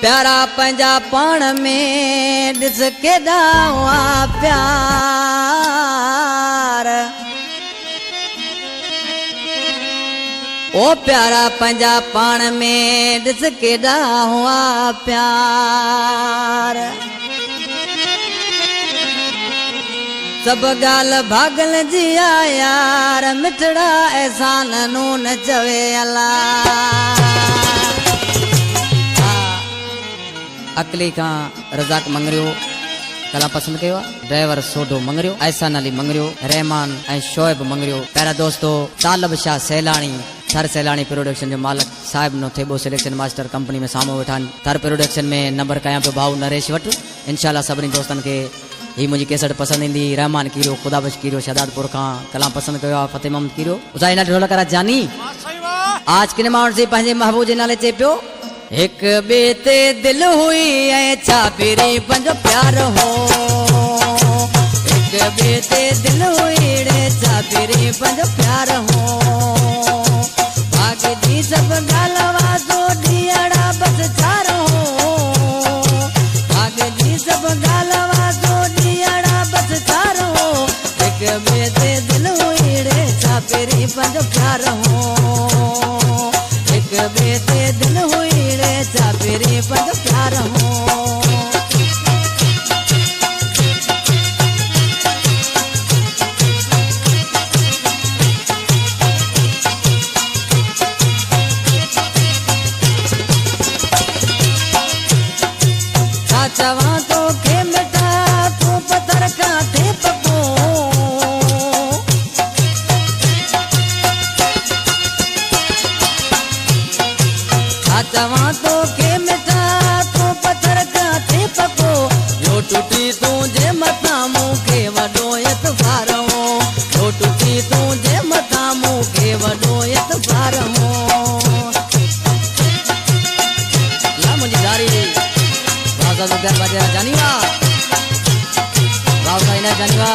प्यारा पंजा पाण में ॾिस केॾा हुआ प्यार ओ प्यारा पंजा पाण में ॾिस केॾा हुआ प्यार सब गाल भागल जी यार मिठड़ा एहसान नून चवे अला अकली का रज़ाक मंगरियो कला पसंद कयो ड्राइवर सोडो मंगरियो एहसान अली मंगरियो रहमान ऐं शोएब मंगरियो प्यारा दोस्तों तालब शाह सैलानी थर सैलानी प्रोडक्शन जो मालिक साहिब नो थेबो सिलेक्शन मास्टर कंपनी में सामो वेठा थर प्रोडक्शन में नंबर कया पे भाऊ नरेश वट इंशाल्लाह सभी दोस्तन के ही मुझी कैसेट पसंद इंदी रहमान कीरो खुदाबश कीरो शहदादपुर का कला पसंद कयो फतेह मोहम्मद कीरो उसाइना ढोल करा जानी आज किने माउंट से पंजे महबूब जे नाले चे पियो एक बेते दिल हुई ऐ छापिरी पंजो प्यार हो एक बेते दिल हुई रे छापिरी पंजो प्यार हो भाग दी सब गालवा दो दियड़ा बस चार हो भाग दी सब गालवा दो दियड़ा बस चार हो एक बेते दिल हुई रे छापिरी पंजो प्यार हो एक बेते दिल हुई चापेरे पद प्यार हो चवा तो के बेटा तू पत्थर का थे पको चवा तो के मिटा तू पत्थर का थे पको जो टूटी तुझे मता मुखे वडो एतबार हो जो टूटी तुझे मता मुखे वडो एतबार हो ला मुझी दारी भाषा तो घर बाजे जानीवा भाषा इना जानीवा